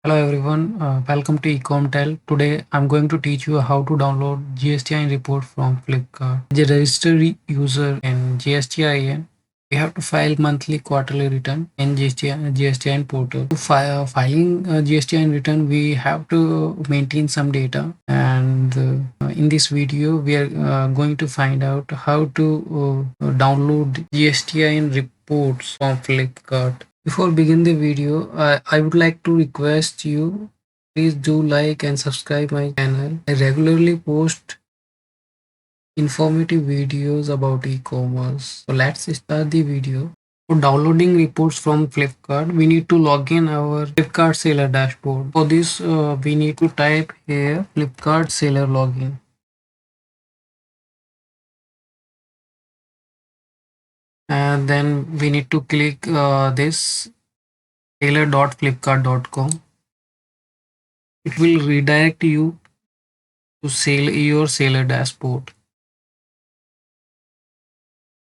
Hello everyone, welcome to Ecomtel. Today I'm going to teach you how to download GSTIN report from Flipkart. As a registered user in GSTIN, we have to file monthly quarterly return in GSTIN portal. To filing GSTIN return, we have to maintain some data, and in this video we are going to find out how to download GSTIN reports from Flipkart. Before begin the video, I would like to request you please do like and subscribe my channel. I regularly post informative videos about e-commerce. So let's start the video. For downloading reports from Flipkart, we need to log in our Flipkart seller dashboard. For this, we need to type here Flipkart seller login. And then we need to click this seller.flipkart.com. It will redirect you to sell your seller dashboard.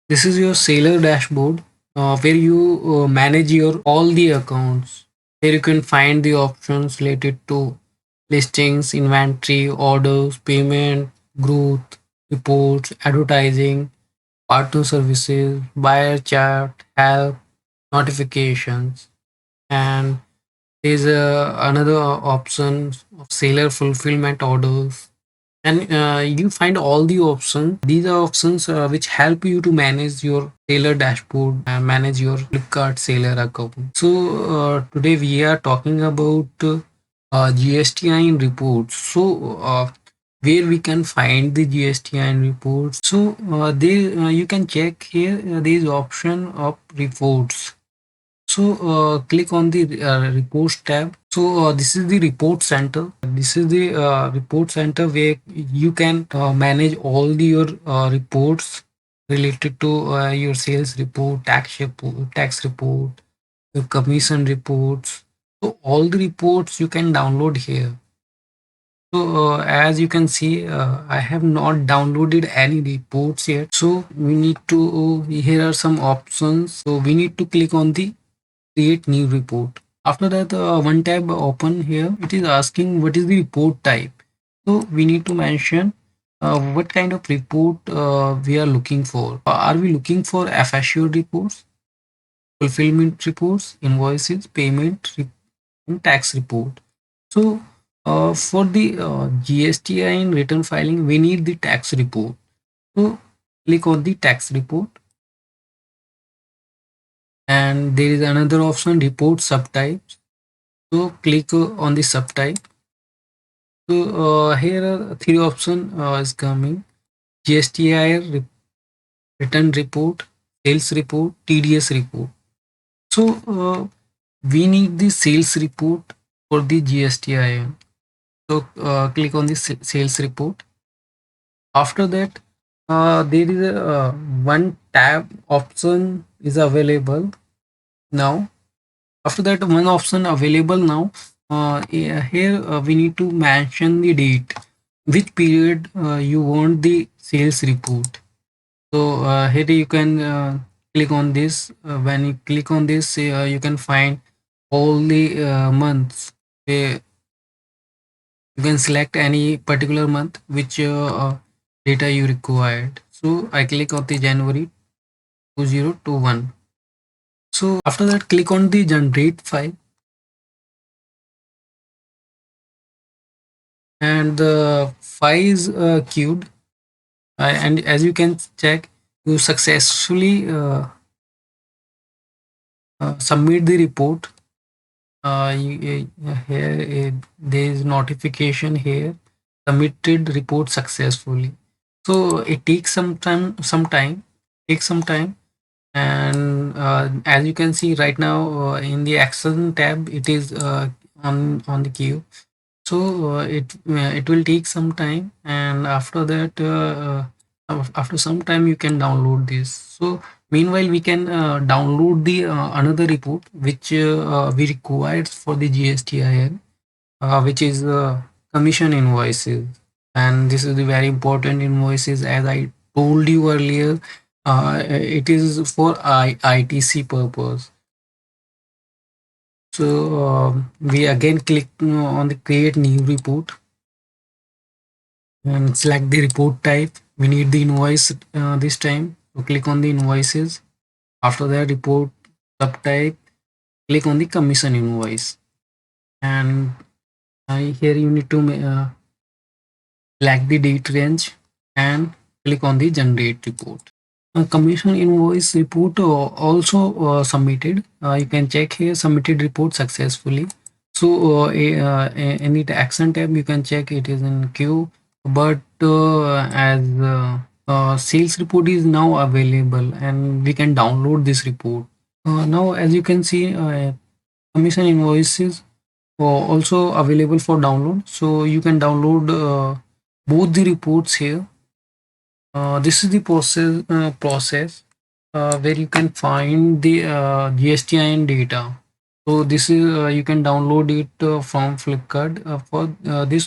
This is your seller dashboard where you manage your all the accounts. Here you can find the options related to listings, inventory, orders, payment, growth, reports, advertising, partner services, buyer chat, help, notifications, and there's another option of seller fulfillment orders, and you find all the options. These are options which help you to manage your seller dashboard and manage your Flipkart seller account. So today we are talking about GSTIN reports. So where we can find the GSTIN reports. So there you can check here there is option of reports. So click on the reports tab. So this is the report center. This is the report center where you can manage all your reports related to your sales report, tax report, your commission reports. So all the reports you can download here. So as you can see, I have not downloaded any reports yet. So we need to, here are some options. So we need to click on the create new report. After that, one tab open here. It is asking what is the report type. So we need to mention what kind of report we are looking for. Are we looking for FSU reports, fulfillment reports, invoices, payment, and tax report? So for the GSTI in return filing, we need the tax report. So click on the tax report, and there is another option report subtypes. So click on the subtype. So here are three options is coming: GSTIR return report, sales report, TDS report. So we need the sales report for the GSTIR. So click on the sales report. After that, there is a one tab option is available now. After that, one option available now. Here we need to mention the date, which period you want the sales report. So here you can click on this. When you click on this, you can find all the months. You can select any particular month which data you required. So I click on the January 2021. So after that, click on the generate file, and the file is queued. And as you can check, you successfully submit the report. Here there is notification here, submitted report successfully. So it takes takes some time. And as you can see right now in the action tab, it is on the queue. So it will take some time, and after that after some time you can download this. So meanwhile we can download the another report which we required for the GSTIN, which is commission invoices. And this is the very important invoices, as I told you earlier. It is for ITC purpose. So we again click on the create new report and select the report type. We need the invoice this time, so click on the invoices. After that, report subtype, click on the commission invoice, and here you need to select the date range and click on the generate report. Commission invoice report also submitted. You can check here submitted report successfully. So in the action tab you can check it is in queue, but as sales report is now available and we can download this report. Now as you can see, commission invoices also available for download, so you can download both the reports here. This is the process where you can find the GSTIN data. So this is you can download it from Flipkart. For this